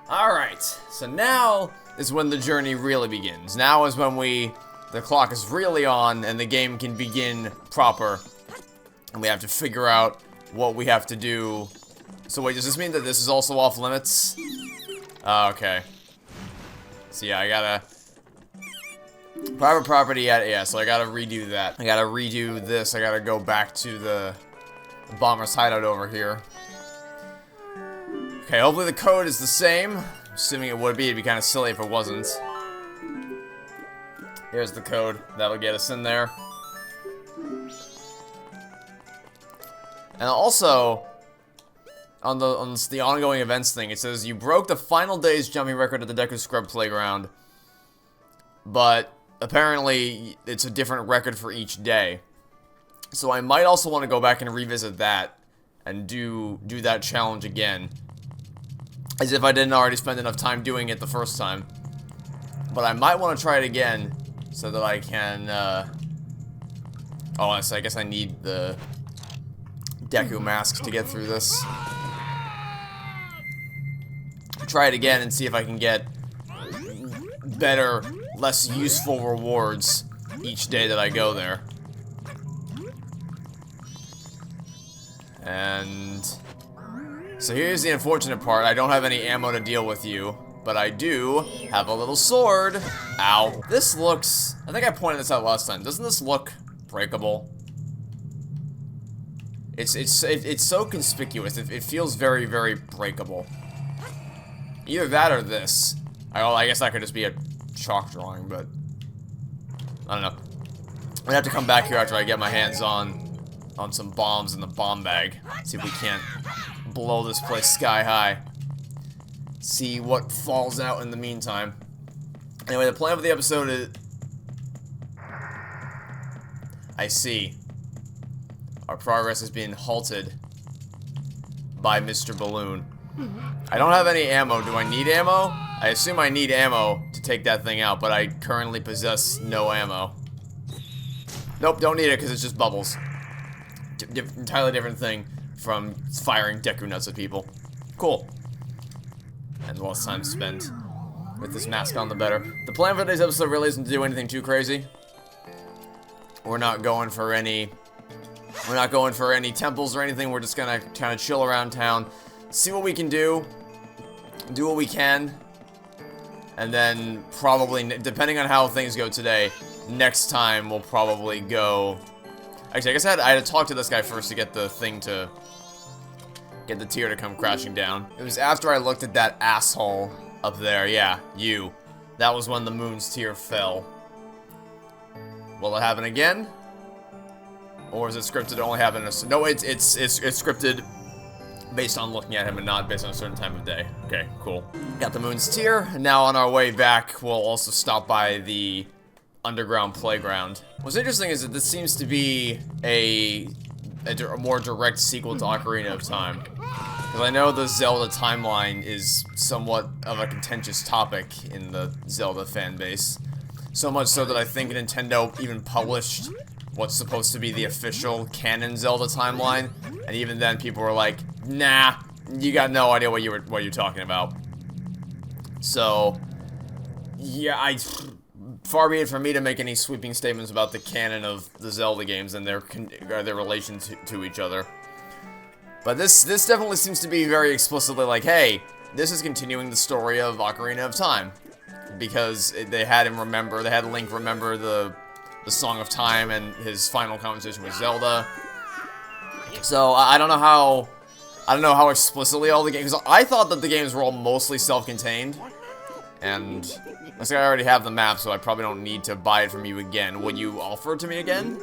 Alright, so now is when the journey really begins. Now is when the clock is really on and the game can begin proper. And we have to figure out what we have to do. So wait, does this mean that this is also off limits? Okay. So yeah, I gotta... Private property, yeah, so I gotta redo that. I gotta redo this, I gotta go back to the bomber's hideout over here. Okay, hopefully the code is the same. Assuming it would be, it'd be kind of silly if it wasn't. Here's the code. That'll get us in there. And also, on the ongoing events thing, it says you broke the final day's jumping record at the Deku Scrub Playground. But apparently, it's a different record for each day. So I might also want to go back and revisit that and do that challenge again. As if I didn't already spend enough time doing it the first time. But I might want to try it again so that I can, oh, so I guess I need the Deku mask to get through this. Try it again and see if I can get better, less useful rewards each day that I go there. And... so here's the unfortunate part. I don't have any ammo to deal with you, but I do have a little sword. Ow. This looks... I think I pointed this out last time. Doesn't this look breakable? It's so conspicuous. It feels very, very breakable. Either that or this. I guess that could just be a chalk drawing, but... I don't know. I'm gonna have to come back here after I get my hands on some bombs in the bomb bag. See if we can't blow this place sky high. See what falls out in the meantime. Anyway, the plan for the episode is... I see. Our progress is being halted by Mr. Balloon. I don't have any ammo. Do I need ammo? I assume I need ammo to take that thing out, but I currently possess no ammo. Nope, don't need it because it's just bubbles. Entirely different thing from firing Deku nuts at people. Cool. And the less time spent with this mask on, the better. The plan for today's episode really isn't to do anything too crazy. We're not going for any temples or anything. We're just gonna kind of chill around town, see what we can do what we can, and then probably, depending on how things go today, next time we'll probably go... Actually, I guess I had to talk to this guy first to get the thing to... get the tier to come crashing down. It was after I looked at that asshole up there. Yeah, you. That was when the moon's tear fell. Will it happen again? Or is it scripted to only happen in a... No, it's scripted based on looking at him and not based on a certain time of day. Okay, cool. Got the moon's tear, and now on our way back, we'll also stop by the underground playground. What's interesting is that this seems to be a more direct sequel to Ocarina of Time. Because I know the Zelda timeline is somewhat of a contentious topic in the Zelda fan base. So much so that I think Nintendo even published what's supposed to be the official canon Zelda timeline, and even then people were like, nah, you got no idea what you're talking about. So, yeah, far be it from me to make any sweeping statements about the canon of the Zelda games and their relation to each other. But this definitely seems to be very explicitly like, hey, this is continuing the story of Ocarina of Time. Because they had Link remember the Song of Time and his final conversation with Zelda. So I don't know how explicitly all the games. Because I thought that the games were all mostly self-contained, and looks like I already have the map, so I probably don't need to buy it from you again. Would you offer it to me again?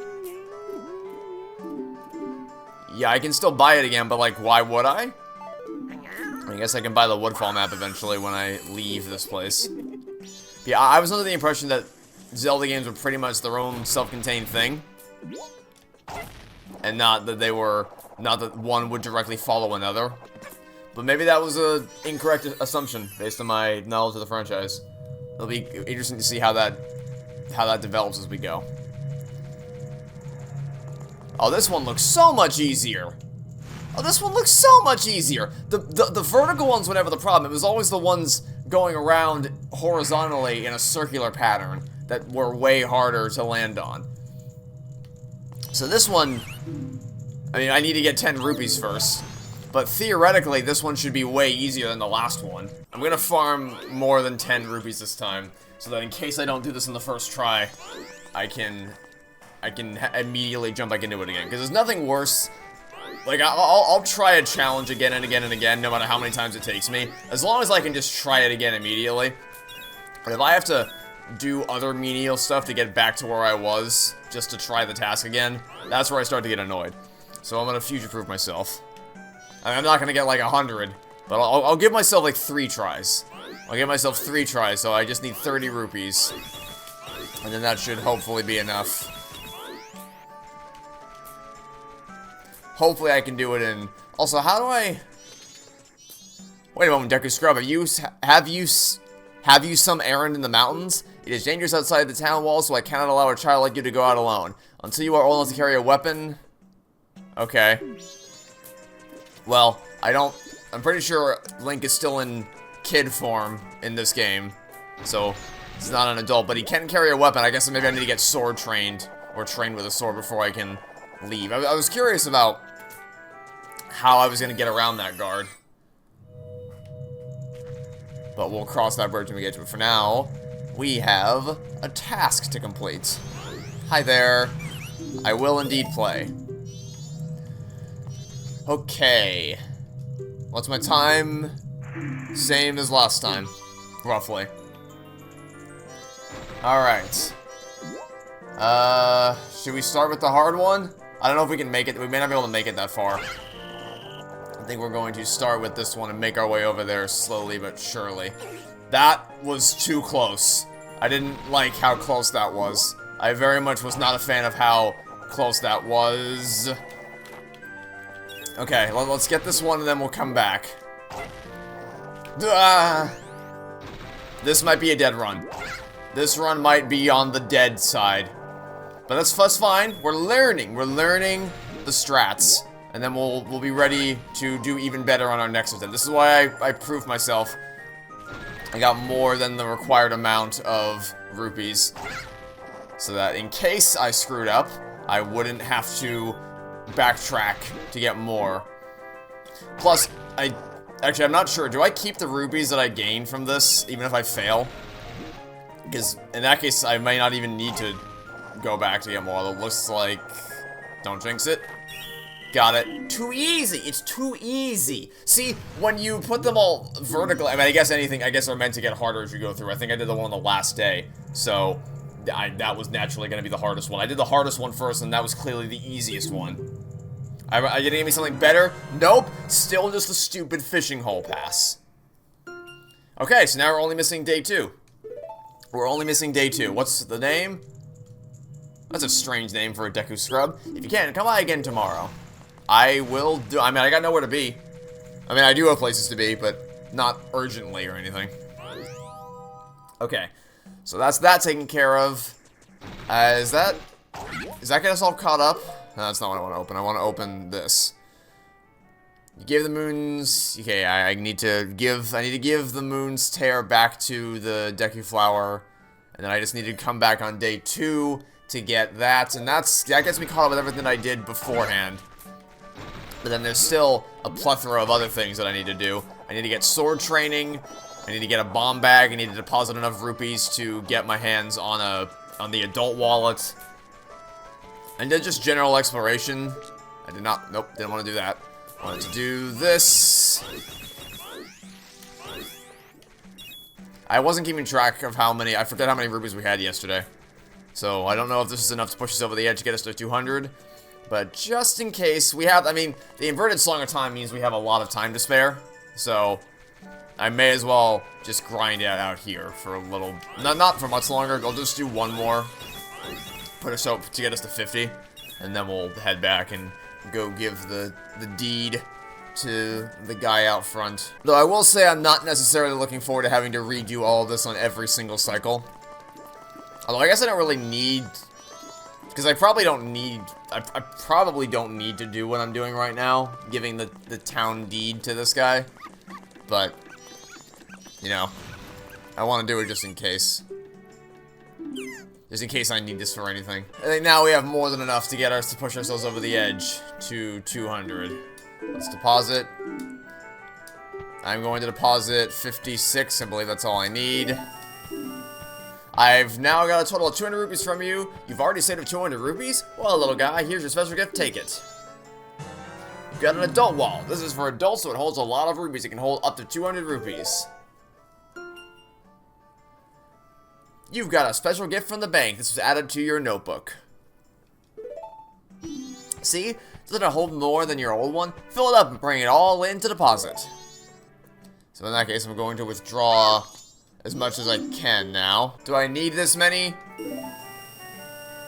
Yeah, I can still buy it again, but like, why would I? I guess I can buy the Woodfall map eventually when I leave this place. Yeah, I was under the impression that Zelda games were pretty much their own self-contained thing. And not that one would directly follow another. But maybe that was an incorrect assumption based on my knowledge of the franchise. It'll be interesting to see how that develops as we go. Oh, this one looks so much easier. Oh, this one looks so much easier. The vertical ones were never the problem. It was always the ones going around horizontally in a circular pattern that were way harder to land on. So this one, I mean, I need to get 10 rupees first. But theoretically, this one should be way easier than the last one. I'm gonna farm more than 10 rupees this time, so that in case I don't do this in the first try, I can immediately jump back into it again. Because there's nothing worse. Like, I'll try a challenge again and again and again, no matter how many times it takes me. As long as I can just try it again immediately. But if I have to do other menial stuff to get back to where I was, just to try the task again, that's where I start to get annoyed. So I'm gonna future-proof myself. I'm not gonna get like 100, but I'll give myself like 3 tries. I'll give myself 3 tries, so I just need 30 rupees. And then that should hopefully be enough. Hopefully I can do it in... Also, how do I... Wait a moment, Deku Scrub, have you some errand in the mountains? It is dangerous outside the town walls, so I cannot allow a child like you to go out alone. Until you are old enough to carry a weapon... Okay. Well, I'm pretty sure Link is still in kid form in this game. So, he's not an adult, but he can carry a weapon. I guess maybe I need to get sword trained, or trained with a sword before I can leave. I was curious about how I was going to get around that guard. But we'll cross that bridge when we get to it. For now, we have a task to complete. Hi there. I will indeed play. Okay. What's my time? Same as last time, roughly. Alright. Should we start with the hard one? I don't know if we can make it. We may not be able to make it that far. I think we're going to start with this one and make our way over there slowly but surely. That was too close. I didn't like how close that was. I very much was not a fan of how close that was. Okay, let's get this one and then we'll come back. This might be a dead run. This run might be on the dead side. But that's fine. We're learning the strats. And then we'll be ready to do even better on our next attempt. This is why I proved myself. I got more than the required amount of rupees. So that in case I screwed up, I wouldn't have to backtrack to get more. Plus, actually, I'm not sure. Do I keep the rupees that I gain from this, even if I fail? Because in that case, I may not even need to go back to get more. It looks like... Don't jinx it. Got it. Too easy. It's too easy. See, when you put them all vertically, I mean, I guess they're meant to get harder as you go through. I think I did the one on the last day, so that was naturally going to be the hardest one. I did the hardest one first, and that was clearly the easiest one. Are you giving me something better? Nope. Still just a stupid fishing hole pass. Okay, so now we're only missing day 2. We're only missing day 2. What's the name? That's a strange name for a Deku Scrub. If you can, come by again tomorrow. I will do... I mean, I got nowhere to be. I mean, I do have places to be, but not urgently or anything. Okay. So that's that taken care of. Is that get us all caught up? No, that's not what I want to open. I want to open this. You gave the moons... Okay, I need to give the moon's tear back to the Deku Flower. And then I just need to come back on day 2 to get that. And that gets me caught up with everything I did beforehand. But then there's still a plethora of other things that I need to do. I need to get sword training. I need to get a bomb bag. I need to deposit enough rupees to get my hands on the adult wallet. And then just general exploration. I did not, nope, didn't want to do that. Wanted to do this. I wasn't keeping track of I forget how many rupees we had yesterday. So I don't know if this is enough to push us over the edge to get us to 200. But just in case, we have, I mean, the inverted Song of Time means we have a lot of time to spare. So, I may as well just grind it out here for a little, not for much longer. I'll just do one more. Put us up to get us to 50. And then we'll head back and go give the deed to the guy out front. Though I will say I'm not necessarily looking forward to having to redo all of this on every single cycle. Although I guess I don't really need Because I probably don't need... I probably don't need to do what I'm doing right now, giving the town deed to this guy. But, you know, I want to do it just in case. Just in case I need this for anything. I think now we have more than enough to get us to push ourselves over the edge to 200. Let's deposit. I'm going to deposit 56. I believe that's all I need. I've now got a total of 200 rupees from you. You've already saved 200 rupees? Well, little guy, here's your special gift. Take it. You've got an adult wallet. This is for adults, so it holds a lot of rupees. It can hold up to 200 rupees. You've got a special gift from the bank. This was added to your notebook. See? Doesn't it hold more than your old one? Fill it up and bring it all in to deposit. So in that case, I'm going to withdraw as much as I can now. Do I need this many?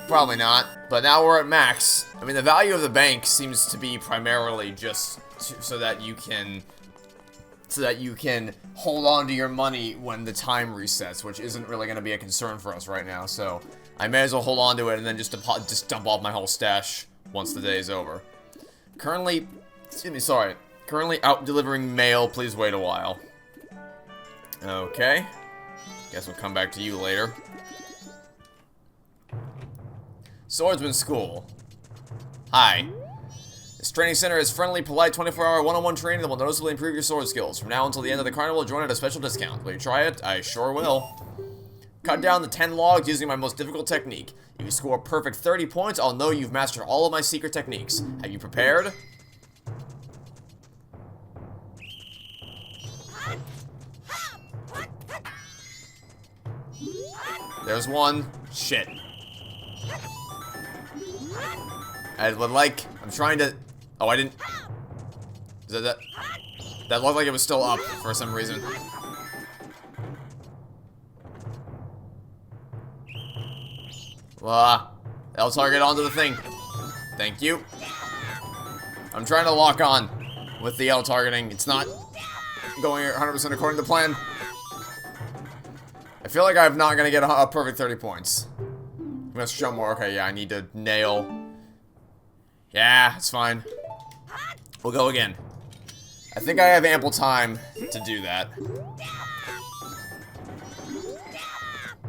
Probably not. But now we're at max. I mean, the value of the bank seems to be primarily just so that you can hold on to your money when the time resets, which isn't really going to be a concern for us right now. So I may as well hold on to it and then just dump off my whole stash once the day is over. Currently out delivering mail. Please wait a while. Okay. Guess we'll come back to you later. Swordsman School. Hi. This training center is friendly, polite, 24-hour one-on-one training that will noticeably improve your sword skills. From now until the end of the carnival, join at a special discount. Will you try it? I sure will. Cut down the 10 logs using my most difficult technique. If you score a perfect 30 points, I'll know you've mastered all of my secret techniques. Have you prepared? There's one. Shit. I'm trying to... Oh, I didn't... Is that... That looked like it was still up for some reason. I'll target onto the thing. Thank you. I'm trying to lock on with the L targeting. It's not going 100% according to plan. I feel like I'm not going to get a perfect 30 points. Let's show more. Okay, yeah, I need to nail... Yeah, it's fine. We'll go again. I think I have ample time to do that.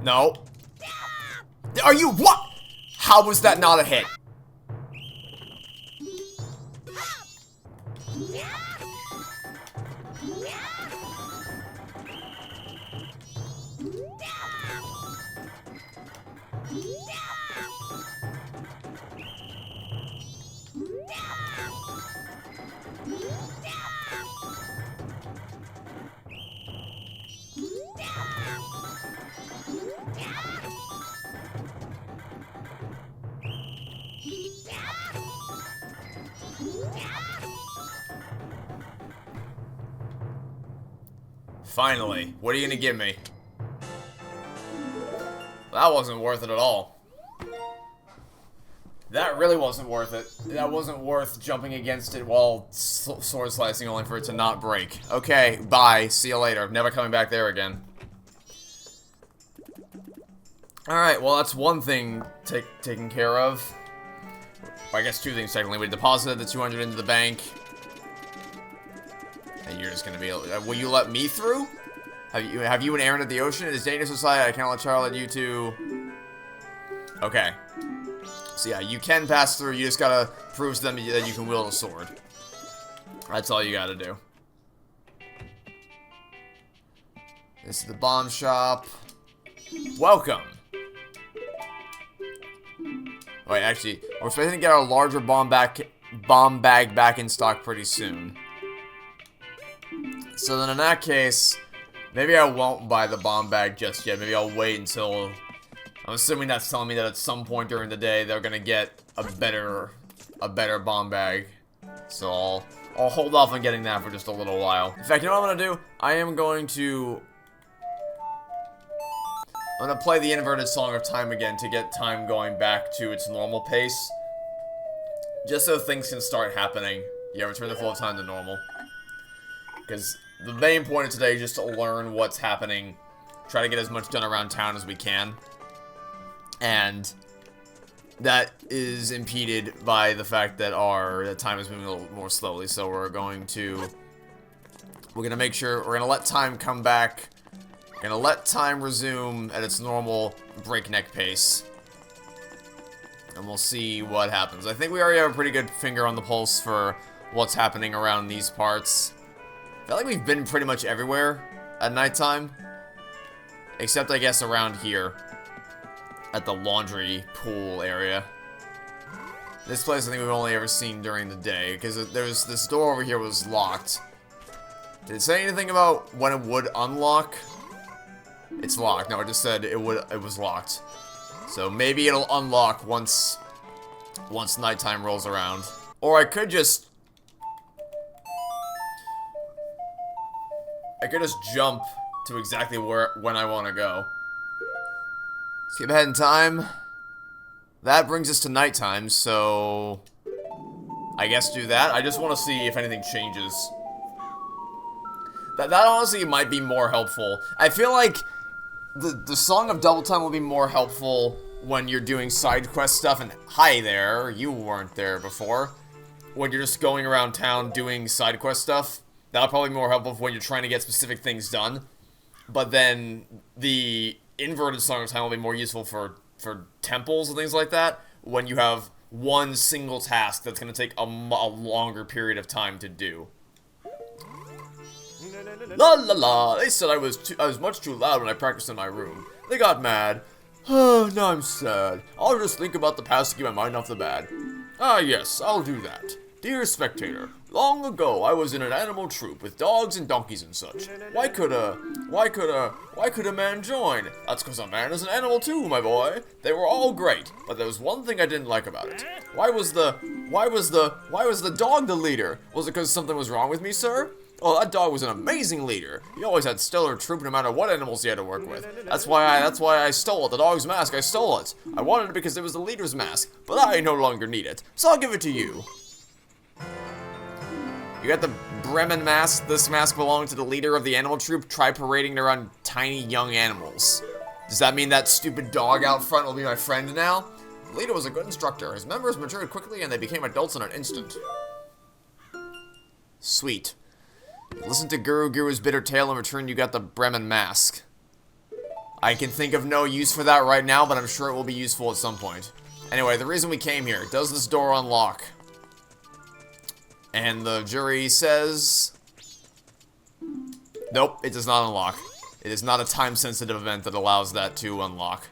No. Are you what? How was that not a hit? Finally, what are you gonna give me? That wasn't worth it at all. That really wasn't worth it. That wasn't worth jumping against it while sword slicing only for it to not break. Okay, bye. See you later. Never coming back there again. Alright, well that's one thing taken care of. Well, I guess two things technically. We deposited the 200 into the bank. And you're just gonna be able to, will you let me through? Have you an errand at the ocean? It is dangerous inside. I can't let Charlotte you two. Okay. So yeah, you can pass through. You just gotta prove to them that you can wield a sword. That's all you gotta do. This is the bomb shop. Welcome. Wait, actually, we're expecting to get our larger bomb bag back in stock pretty soon. So then in that case, maybe I won't buy the bomb bag just yet. Maybe I'll wait until... I'm assuming that's telling me that at some point during the day they're gonna get a better bomb bag. So I'll hold off on getting that for just a little while. In fact, you know what I'm gonna do? I'm gonna play the inverted Song of Time again to get time going back to its normal pace. Just so things can start happening. Yeah, return the flow of time to normal. Because the main point of today is just to learn what's happening. Try to get as much done around town as we can. And that is impeded by the fact that the time is moving a little more slowly. So we're gonna make sure we're gonna let time come back. We're gonna let time resume at its normal breakneck pace, and we'll see what happens. I think we already have a pretty good finger on the pulse for what's happening around these parts. I feel like we've been pretty much everywhere at nighttime, except I guess around here at the laundry pool area. This place I think we've only ever seen during the day, because there's this door over here was locked. Did it say anything about when it would unlock? It's locked. No, it just said it was locked. So maybe it'll unlock once nighttime rolls around. Or I could just jump to exactly when I want to go. Skip ahead in time. That brings us to nighttime, so I guess do that. I just want to see if anything changes. That honestly might be more helpful. I feel like the Song of Double Time will be more helpful when you're doing side quest stuff, and hi there, you weren't there before. When you're just going around town doing side quest stuff, that'll probably be more helpful when you're trying to get specific things done. But then the inverted Song of Time will be more useful for temples and things like that, when you have one single task that's going to take a longer period of time to do. La la la, they said I was much too loud when I practiced in my room. They got mad. Oh, now I'm sad. I'll just think about the past to keep my mind off the bad. Ah yes, I'll do that. Dear spectator, long ago I was in an animal troupe with dogs and donkeys and such. Why could a man join? That's 'cause a man is an animal too, my boy. They were all great, but there was one thing I didn't like about it. Why was the dog the leader? Was it 'cause something was wrong with me, sir? Oh, that dog was an amazing leader. He always had stellar troop no matter what animals he had to work with. That's why I stole it. The dog's mask, I stole it. I wanted it because it was the leader's mask, but I no longer need it, so I'll give it to you. You got the Bremen mask. This mask belonged to the leader of the animal troop. Try parading it around tiny young animals. Does that mean that stupid dog out front will be my friend now? The leader was a good instructor. His members matured quickly and they became adults in an instant. Sweet. Listen to Guru's bitter tale. In return, you got the Bremen mask. I can think of no use for that right now, but I'm sure it will be useful at some point. Anyway, the reason we came here. Does this door unlock? And the jury says... Nope, it does not unlock. It is not a time-sensitive event that allows that to unlock.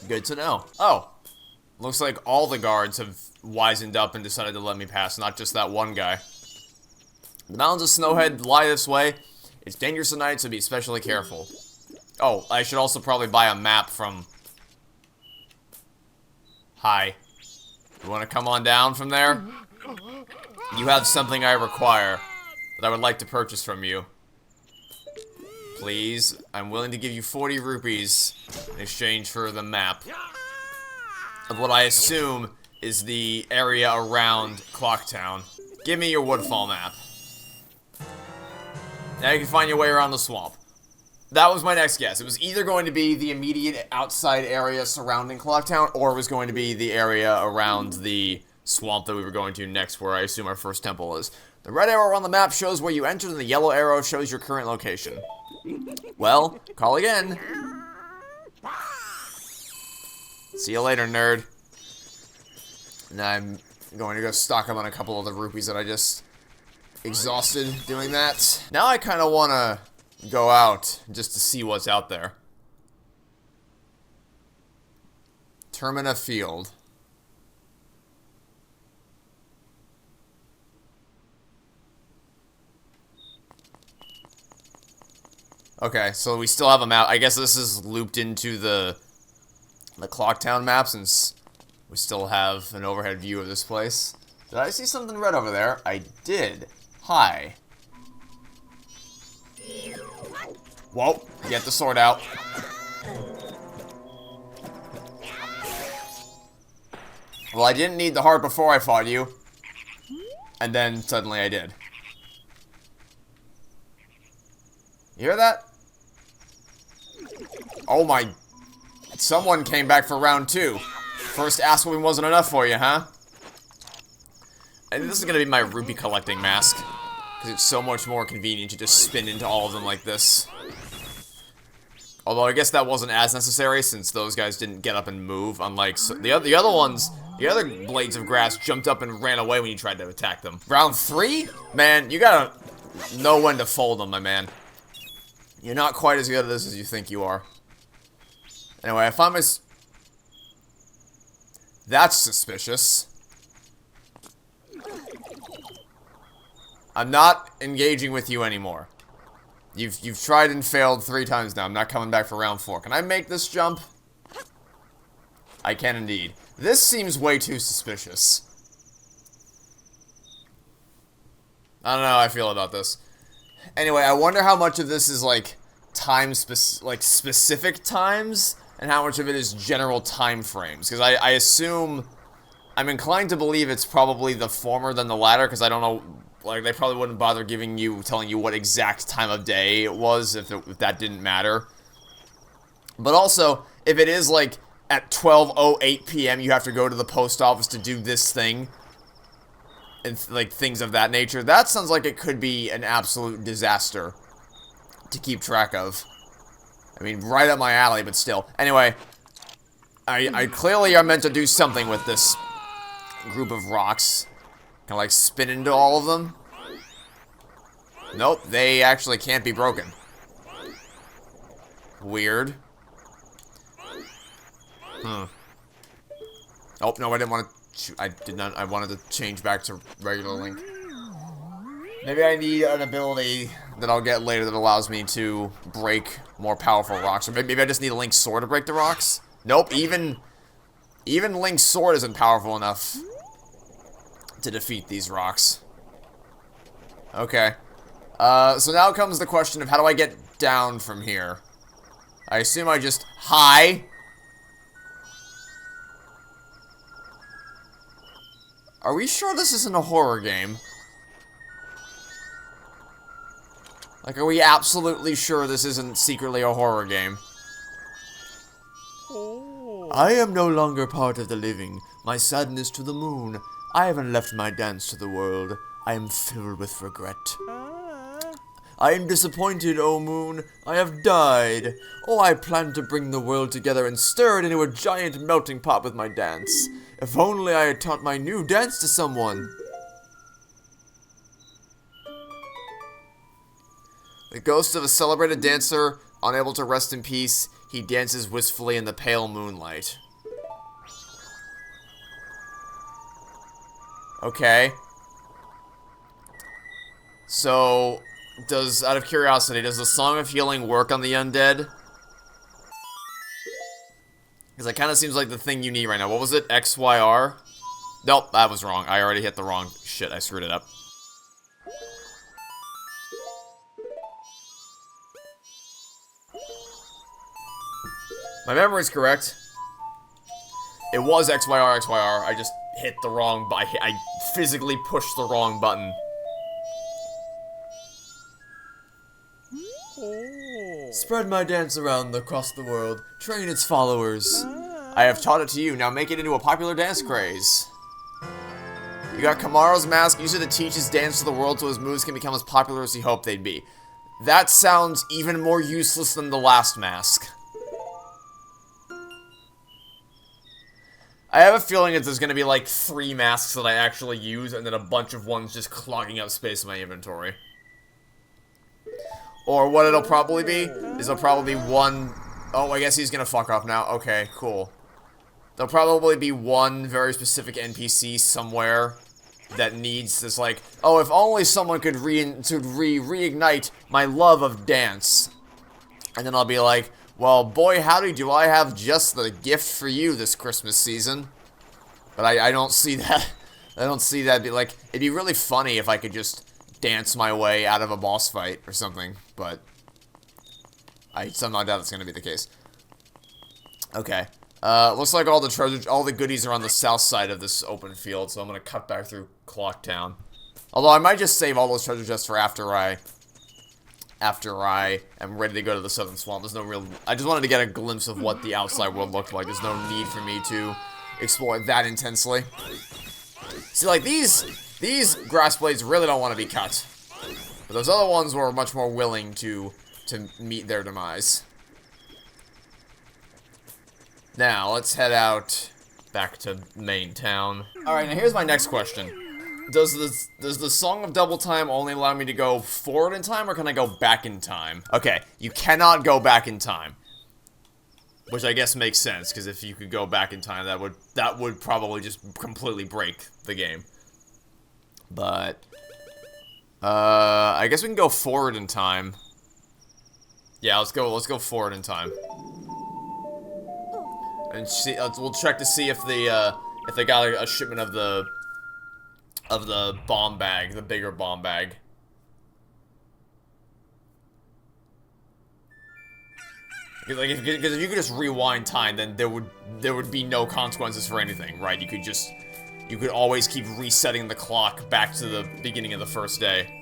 Good to know. Oh. Looks like all the guards have wisened up and decided to let me pass, not just that one guy. The mountains of Snowhead lie this way. It's dangerous at night, so be especially careful. Oh, I should also probably buy a map from... Hi. You want to come on down from there? You have something I require that I would like to purchase from you. Please, I'm willing to give you 40 rupees in exchange for the map of what I assume is the area around Clocktown. Give me your Woodfall map. Now you can find your way around the swamp. That was my next guess. It was either going to be the immediate outside area surrounding Clocktown, or it was going to be the area around the swamp that we were going to next, where I assume our first temple is. The red arrow on the map shows where you entered, and the yellow arrow shows your current location. Well, call again. See you later, nerd. And I'm going to go stock up on a couple of the rupees that I just exhausted doing that. Now I kind of want to go out just to see what's out there. Termina Field. Okay, so we still have a map. I guess this is looped into the Clocktown map, since we still have an overhead view of this place. Did I see something red over there? I did. Hi. Whoa, get the sword out. Well, I didn't need the heart before I fought you. And then suddenly I did. You hear that? Oh my... Someone came back for round 2. First ask what wasn't enough for you, huh? And this is gonna be my rupee collecting mask. Because it's so much more convenient to just spin into all of them like this. Although I guess that wasn't as necessary since those guys didn't get up and move, unlike the other ones. The other blades of grass jumped up and ran away when you tried to attack them. Round 3? Man, you gotta know when to fold them, my man. You're not quite as good at this as you think you are. Anyway, I found my... That's suspicious. I'm not engaging with you anymore. You've tried and failed 3 times now. I'm not coming back for round 4. Can I make this jump? I can indeed. This seems way too suspicious. I don't know how I feel about this. Anyway, I wonder how much of this is like specific times, and how much of it is general time frames. Because I assume, I'm inclined to believe it's probably the former than the latter, because I don't know. Like, they probably wouldn't bother telling you what exact time of day it was if that didn't matter. But also, if it is, like, at 12:08 p.m. you have to go to the post office to do this thing, and, like, things of that nature, that sounds like it could be an absolute disaster to keep track of. I mean, right up my alley, but still. Anyway, I clearly are meant to do something with this group of rocks. Can I, like, spin into all of them? Nope, they actually can't be broken. Weird. Oh, no, I didn't want to... I wanted to change back to regular Link. Maybe I need an ability that I'll get later that allows me to break more powerful rocks. Or maybe I just need a Link's sword to break the rocks? Nope, even Link's sword isn't powerful enough to defeat these rocks. Okay. So now comes the question of how do I get down from here? I assume I just... Hi! Are we sure this isn't a horror game? Like, are we absolutely sure this isn't secretly a horror game? I am no longer part of the living. My sadness to the moon. I haven't left my dance to the world. I am filled with regret. I am disappointed, O moon. I have died. Oh, I planned to bring the world together and stir it into a giant melting pot with my dance. If only I had taught my new dance to someone. The ghost of a celebrated dancer, unable to rest in peace, he dances wistfully in the pale moonlight. Okay. So, out of curiosity, does the Song of Healing work on the undead? Because it kind of seems like the thing you need right now. What was it? XYR? Nope, that was wrong. I already hit the wrong shit. I screwed it up. My memory's correct. It was XYR. I just hit the wrong button. I physically pushed the wrong button. Spread my dance around across the world. Train its followers. I have taught it to you. Now make it into a popular dance craze. You got Kamaro's mask. Use it to teach his dance to the world so his moves can become as popular as he hoped they'd be. That sounds even more useless than the last mask. I have a feeling that there's going to be like 3 masks that I actually use and then a bunch of ones just clogging up space in my inventory. Or what it'll probably be is there'll probably be one... Oh, I guess he's going to fuck off now. Okay, cool. There'll probably be one very specific NPC somewhere that needs this, like, oh, if only someone could reignite my love of dance. And then I'll be like, well, boy, howdy, do I have just the gift for you this Christmas season. But I don't see that. I don't see that. Like, it'd be really funny if I could just dance my way out of a boss fight or something. But I somehow doubt it's going to be the case. Okay. Looks like all the goodies are on the south side of this open field, so I'm going to cut back through Clocktown. Although I might just save all those treasure chests for after I am ready to go to the Southern Swamp. There's no real... I just wanted to get a glimpse of what the outside world looked like. There's no need for me to explore it that intensely. See, like, these grass blades really don't want to be cut. But those other ones were much more willing to meet their demise. Now, let's head out back to main town. Alright, now here's my next question. Does the Song of Double Time only allow me to go forward in time, or can I go back in time? Okay, you cannot go back in time. Which I guess makes sense, because if you could go back in time, that would probably just completely break the game. But I guess we can go forward in time. Yeah, let's go forward in time. And see, we'll check to see if they got a shipment of the bomb bag, the bigger bomb bag. Because if you could just rewind time, then there would be no consequences for anything, right? You could always keep resetting the clock back to the beginning of the first day.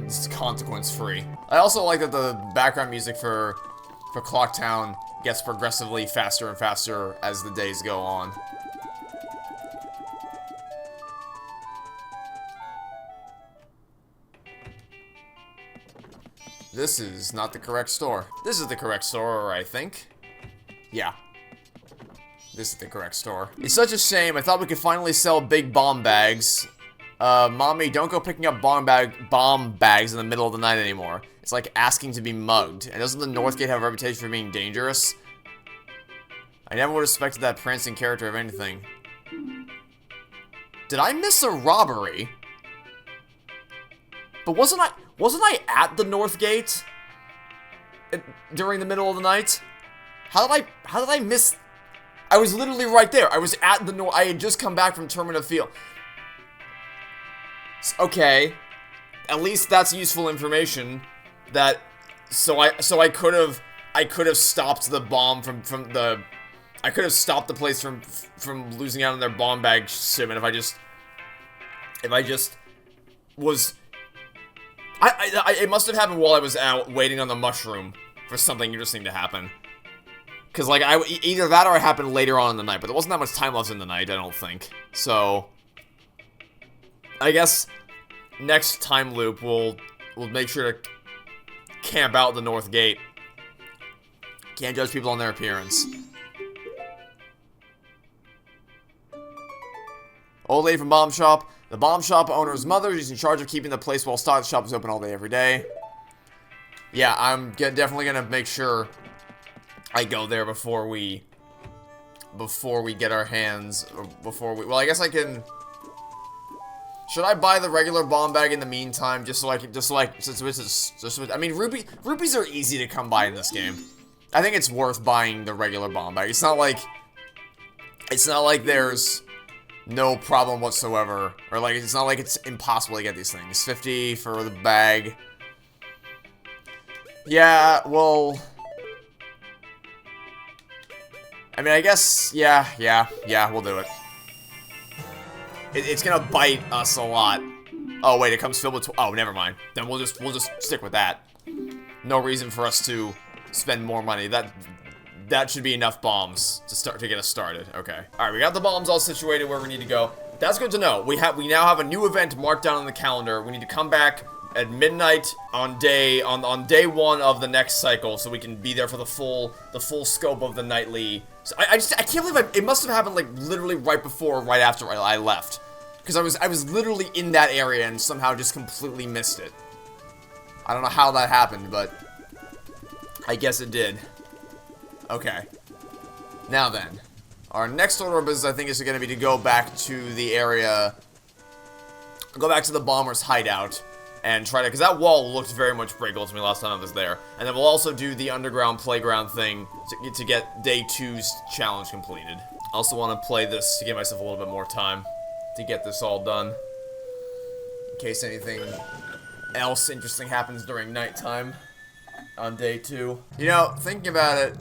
It's consequence-free. I also like that the background music for Clock Town gets progressively faster and faster as the days go on. This is not the correct store. This is the correct store, I think. Yeah. This is the correct store. It's such a shame. I thought we could finally sell big bomb bags. Mommy, don't go picking up bomb bags in the middle of the night anymore. It's like asking to be mugged. And doesn't the Northgate have a reputation for being dangerous? I never would have expected that prancing character of anything. Did I miss a robbery? But wasn't I at the Northgate during the middle of the night? How did I miss? I was literally right there. I was at the I had just come back from Termina Field. Okay, at least that's useful information. So I could have stopped the bomb I could have stopped the place from losing out on their bomb bag shipment if I just was. It must have happened while I was out waiting on the mushroom for something interesting to happen. Cause like either that or it happened later on in the night, but there wasn't that much time left in the night, I don't think. So I guess next time loop we'll make sure to camp out the North Gate. Can't judge people on their appearance. Old lady from bomb shop. The bomb shop owner's mother is in charge of keeping the place well stocked. The shop is open all day, every day. Yeah, I'm definitely gonna make sure I go there before we get our hands, or well, I guess I can. Should I buy the regular bomb bag in the meantime, I mean, rupees are easy to come by in this game. I think it's worth buying the regular bomb bag. It's not like there's no problem whatsoever, or like it's not like it's impossible to get these things. 50 for the bag. Yeah, well, I mean, I guess, yeah, we'll do it. It's gonna bite us a lot. Oh wait, it comes filled with. Oh, never mind. Then we'll just stick with that. No reason for us to spend more money. That should be enough bombs to get us started. Okay. All right, we got the bombs all situated where we need to go. That's good to know. We now have a new event marked down on the calendar. We need to come back at midnight on day 1 of the next cycle, so we can be there for the full scope of the nightly. So I can't believe it must have happened like literally right after I left, because I was literally in that area and somehow just completely missed it. I don't know how that happened, but I guess it did. Okay. Now then, our next order of business I think is going to be to go back to the area, go back to the bomber's hideout. And try to, because that wall looked very much breakable to me last time I was there. And then we'll also do the underground playground thing to get day 2's challenge completed. I also want to play this to give myself a little bit more time to get this all done, in case anything else interesting happens during nighttime on day 2. You know, thinking about it,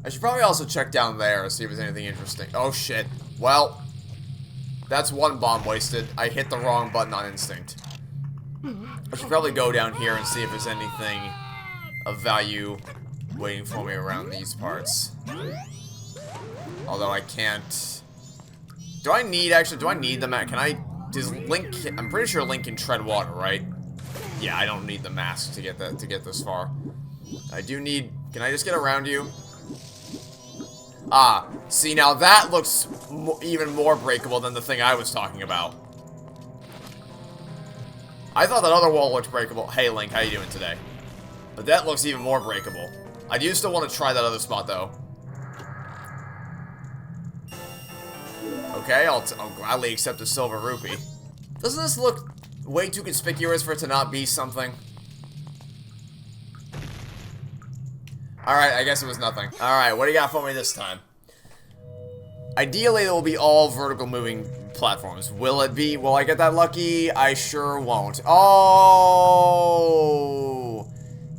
I should probably also check down there and see if there's anything interesting. Oh shit. Well, that's one bomb wasted. I hit the wrong button on instinct. I should probably go down here and see if there's anything of value waiting for me around these parts. Although I can't... Do I need the mask? Can I... Does Link... I'm pretty sure Link can tread water, right? Yeah, I don't need the mask to get this far. I do need... Can I just get around you? Ah, see, now that looks even more breakable than the thing I was talking about. I thought that other wall looked breakable. Hey, Link, how you doing today? But that looks even more breakable. I do still want to try that other spot, though. Okay, I'll gladly accept a silver rupee. Doesn't this look way too conspicuous for it to not be something? Alright, I guess it was nothing. Alright, what do you got for me this time? Ideally, it will be all vertical moving platforms. Will it be? Will I get that lucky? I sure won't. Oh!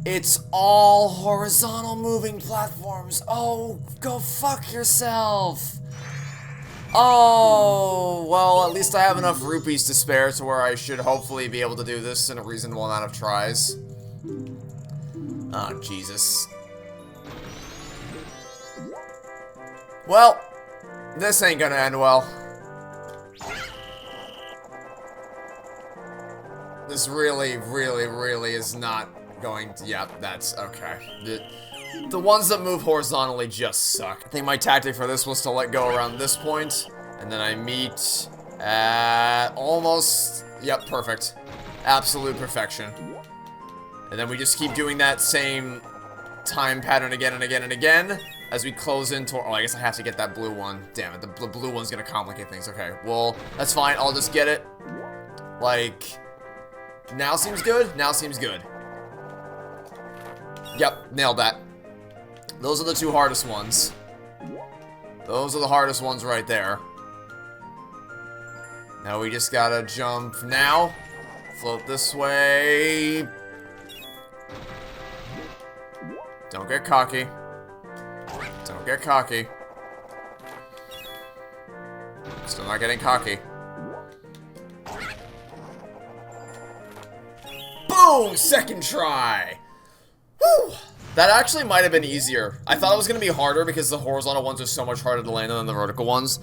It's all horizontal moving platforms. Oh, go fuck yourself. Oh, well, at least I have enough rupees to spare to where I should hopefully be able to do this in a reasonable amount of tries. Oh, Jesus. Well, this ain't gonna end well. This really, really, really is not going to... Yeah, that's okay. The ones that move horizontally just suck. I think my tactic for this was to let go around this point, and then I meet at almost... Yep, perfect. Absolute perfection. And then we just keep doing that same time pattern again and again and again as we close into... Oh, I guess I have to get that blue one. Damn it, the blue one's gonna complicate things. Okay, well, that's fine. I'll just get it. Like... Now seems good? Now seems good. Yep, nailed that. Those are the two hardest ones. Those are the hardest ones right there. Now we just gotta jump now. Float this way. Don't get cocky. Don't get cocky. Still not getting cocky. Boom! Second try! Woo! That actually might have been easier. I thought it was going to be harder because the horizontal ones are so much harder to land than the vertical ones.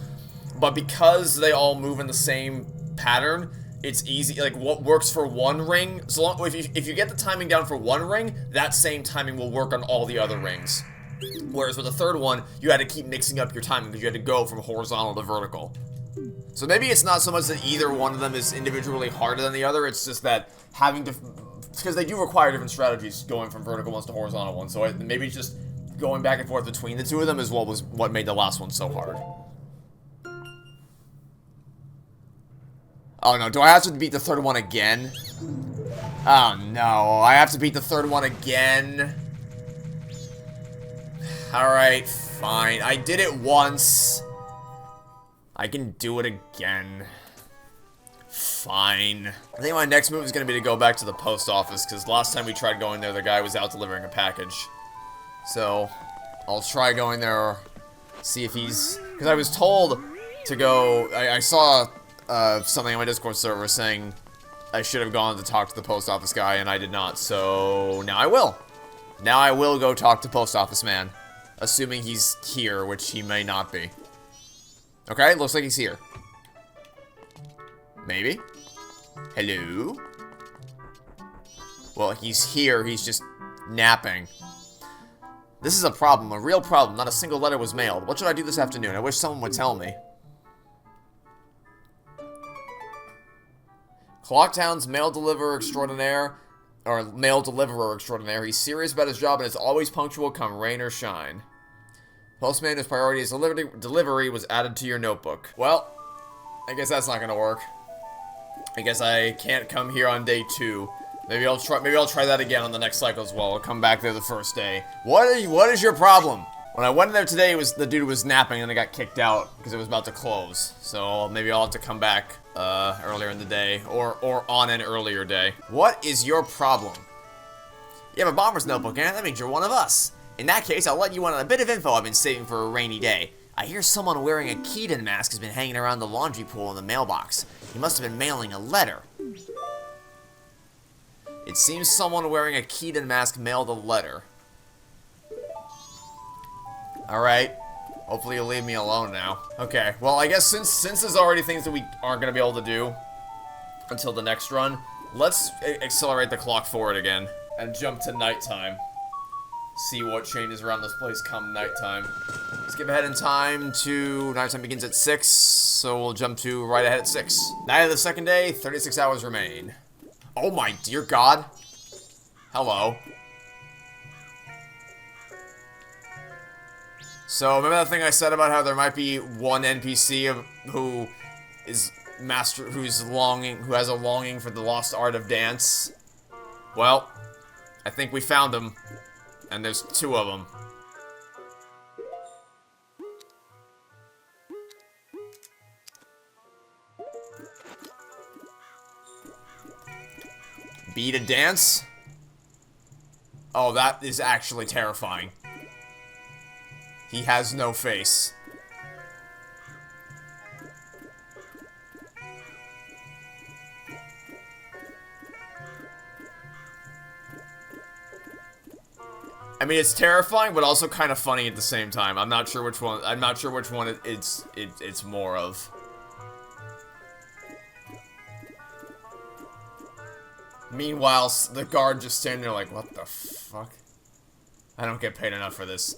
But because they all move in the same pattern, it's easy. Like, what works for one ring, so long, if you get the timing down for one ring, that same timing will work on all the other rings. Whereas with the third one, you had to keep mixing up your timing because you had to go from horizontal to vertical. So maybe it's not so much that either one of them is individually harder than the other, it's just that having to... Because they do require different strategies going from vertical ones to horizontal ones, so maybe just going back and forth between the two of them is what made the last one so hard. Oh no, do I have to beat the third one again? Oh no, I have to beat the third one again? Alright, fine. I did it once. I can do it again. Fine. I think my next move is going to be to go back to the post office, because last time we tried going there, the guy was out delivering a package. So, I'll try going there, see if he's... Because I was told to go... I saw something on my Discord server saying I should have gone to talk to the post office guy, and I did not, so now I will. Now I will go talk to post office man, assuming he's here, which he may not be. Okay, looks like he's here. Maybe. Hello? Well, he's here. He's just napping. This is a problem. A real problem. Not a single letter was mailed. What should I do this afternoon? I wish someone would tell me. Clocktown's mail deliverer extraordinaire. Or mail deliverer extraordinaire. He's serious about his job and is always punctual come rain or shine. Postman whose priority is delivery was added to your notebook. Well, I guess that's not gonna work. I guess I can't come here on day 2. Maybe I'll try that again on the next cycle as well. I'll come back there the first day. What is your problem? When I went in there today, the dude was napping and I got kicked out because it was about to close. So maybe I'll have to come back earlier in the day or on an earlier day. What is your problem? You have a bomber's notebook, and that means you're one of us. In that case, I'll let you in on a bit of info I've been saving for a rainy day. I hear someone wearing a Keaton mask has been hanging around the laundry pool in the mailbox. He must have been mailing a letter. It seems someone wearing a Keaton mask mailed a letter. Alright. Hopefully you'll leave me alone now. Okay, well, I guess since there's already things that we aren't going to be able to do until the next run, let's accelerate the clock forward again and jump to nighttime. See what changes around this place come nighttime. Skip ahead in time to nighttime begins at 6, so we'll jump to right ahead at 6. Night of the second day, 36 hours remain. Oh my dear God. Hello. So remember that thing I said about how there might be one NPC who has a longing for the lost art of dance? Well, I think we found him. And there's 2 of them. Beat a dance? Oh, that is actually terrifying. He has no face. I mean, it's terrifying, but also kind of funny at the same time. I'm not sure which one. I'm not sure which one it's more of. Meanwhile, the guard just standing there like, what the fuck? I don't get paid enough for this.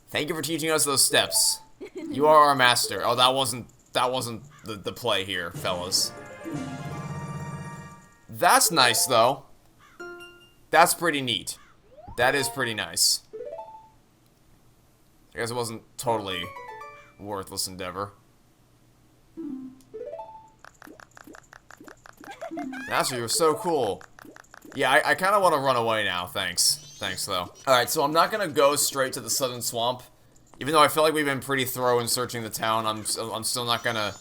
Thank you for teaching us those steps. You are our master. Oh, that wasn't the play here, fellas. That's nice, though. That's pretty neat. That is pretty nice. I guess it wasn't totally worthless endeavor. Master, you're so cool. Yeah, I kind of want to run away now, thanks. Thanks, though. Alright, so I'm not going to go straight to the southern swamp. Even though I feel like we've been pretty thorough in searching the town, I'm still not going to...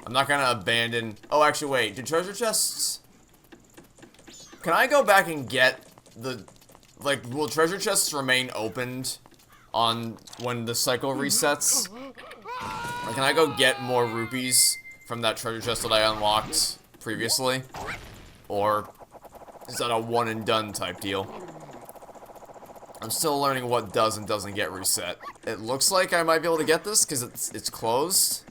I'm not going to abandon... Oh, actually, wait. Do treasure chests... Can I go back and get the... Like, will treasure chests remain opened on when the cycle resets? Or can I go get more rupees from that treasure chest that I unlocked previously? Or is that a one and done type deal? I'm still learning what does and doesn't get reset. It looks like I might be able to get this because it's closed.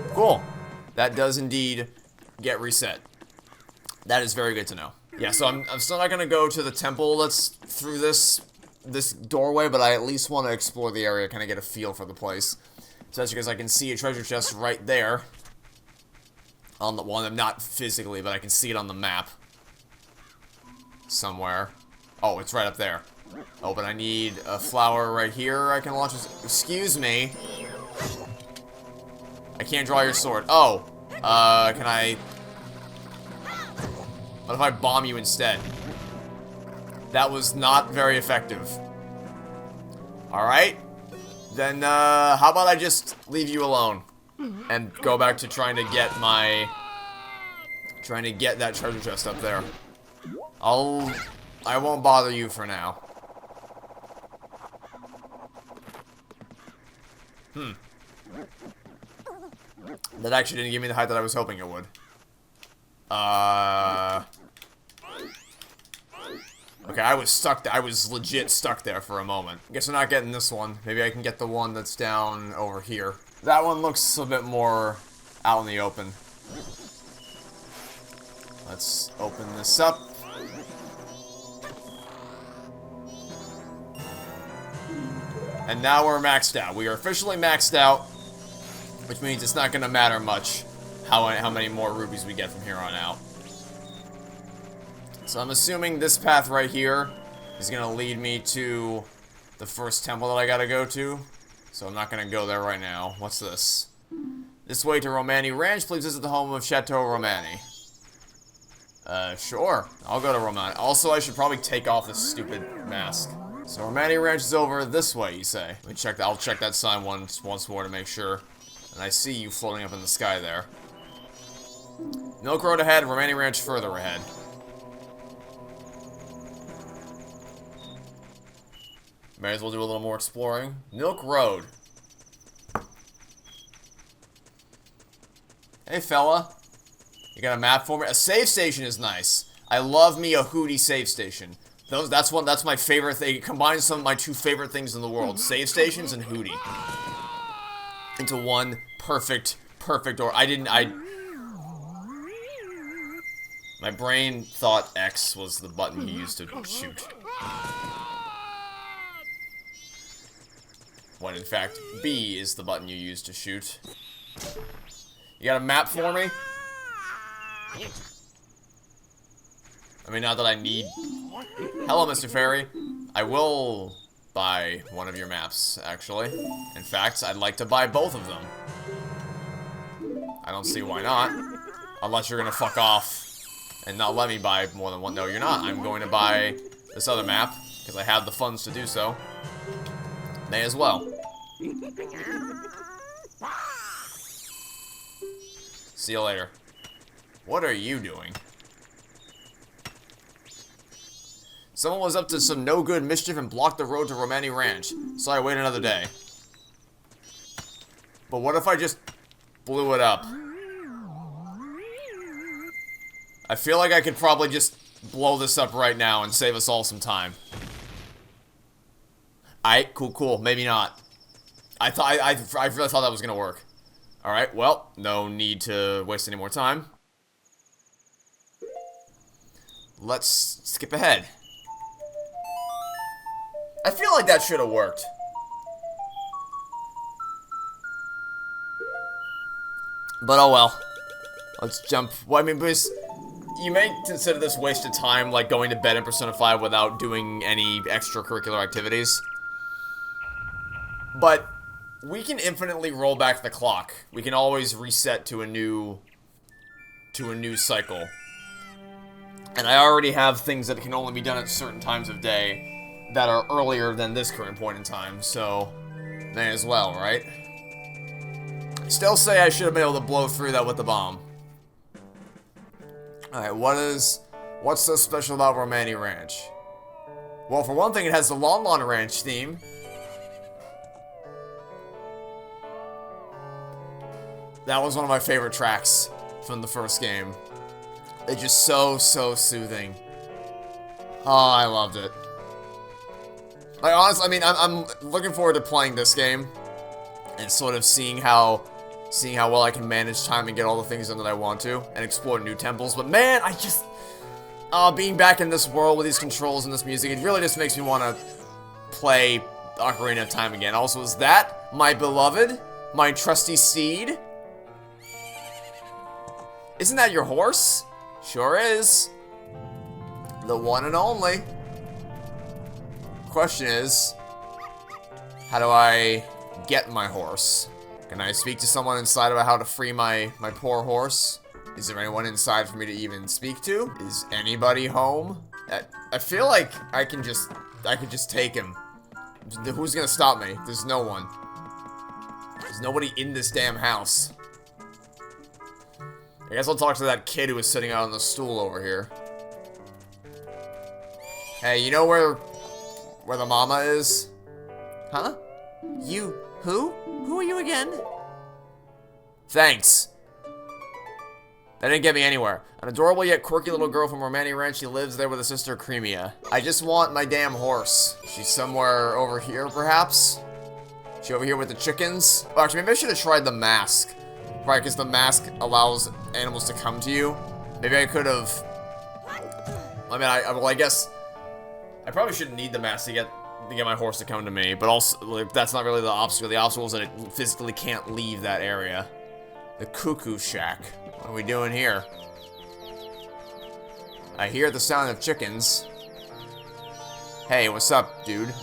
Cool. That does indeed get reset. That is very good to know. Yeah, so I'm still not gonna go to the temple that's through this doorway, but I at least want to explore the area, kind of get a feel for the place. So that's because I can see a treasure chest right there. On the one, not physically, but I can see it on the map. Somewhere. Oh, it's right up there. Oh, but I need a flower right here I can launch. Excuse me. I can't draw your sword. Oh. Can I... What if I bomb you instead? That was not very effective. Alright. Then, how about I just leave you alone? And go back to trying to get that treasure chest up there. I won't bother you for now. That actually didn't give me the height that I was hoping it would. Okay, I was stuck there. I was legit stuck there for a moment. Guess I'm not getting this one. Maybe I can get the one that's down over here. That one looks a bit more out in the open. Let's open this up. And now we're maxed out. We are officially maxed out, which means it's not going to matter much how many more rubies we get from here on out. So I'm assuming this path right here is going to lead me to the first temple that I got to go to. So I'm not going to go there right now. What's this? This way to Romani Ranch. Please visit the home of Chateau Romani. Sure. I'll go to Romani. Also, I should probably take off this stupid mask. So Romani Ranch is over this way, you say? Let me check that. I'll check that sign once more to make sure. And I see you floating up in the sky there. Milk Road ahead, Romani Ranch further ahead. May as well do a little more exploring. Milk Road. Hey, fella. You got a map for me? A save station is nice. I love me a Hootie save station. That's my favorite thing. It combines some of my two favorite things in the world: save stations and Hootie, into one perfect. Or my brain thought X was the button you used to shoot, when in fact B is the button you use to shoot. You got a map for me? I mean, not that I need... Hello, Mr. Fairy. I will buy one of your maps, actually. In fact, I'd like to buy both of them. I don't see why not. Unless you're gonna fuck off and not let me buy more than one. No, you're not. I'm going to buy this other map, because I have the funds to do so. May as well. See you later. What are you doing? Someone was up to some no-good mischief and blocked the road to Romani Ranch, so I wait another day. But what if I just blew it up? I feel like I could probably just blow this up right now and save us all some time. Aight, cool, maybe not. I really thought that was gonna work. Alright, well, no need to waste any more time. Let's skip ahead. I feel like that should have worked. But oh well. Let's jump. Well, I mean, because you may consider this waste of time, like going to bed in Persona 5 without doing any extracurricular activities. But we can infinitely roll back the clock. We can always reset to a new cycle. And I already have things that can only be done at certain times of day that are earlier than this current point in time, so may as well, right? Still say I should have been able to blow through that with the bomb. Alright, what's so special about Romani Ranch? Well, for one thing, it has the Lon Lon Ranch theme. That was one of my favorite tracks from the first game. It's just so soothing. Oh, I loved it. Like, honestly, I mean, I'm looking forward to playing this game and sort of seeing how well I can manage time and get all the things done that I want to and explore new temples. But man, I just being back in this world with these controls and this music, it really just makes me want to play Ocarina of Time again. Also, is that my beloved, my trusty steed? Isn't that your horse? Sure is. The one and only. Question is, how do I get my horse? Can I speak to someone inside about how to free my poor horse? Is there anyone inside for me to even speak to? Is anybody home? I feel like I could just take him. Who's gonna stop me? There's no one. There's nobody in this damn house. I guess I'll talk to that kid who was sitting out on the stool over here. Hey, you know where the mama is? Huh? You, who? Who are you again? Thanks. That didn't get me anywhere. An adorable yet quirky little girl from Romani Ranch. She lives there with her sister Cremia. I just want my damn horse. She's somewhere over here, perhaps? She over here with the chickens? Oh, actually, maybe I should have tried the mask. Right, because the mask allows animals to come to you. Maybe I could have... I mean, I guess... I probably shouldn't need the mask to get my horse to come to me, but also, like, that's not really the obstacle. The obstacle is that it physically can't leave that area. The Cuckoo Shack. What are we doing here? I hear the sound of chickens. Hey, what's up, dude?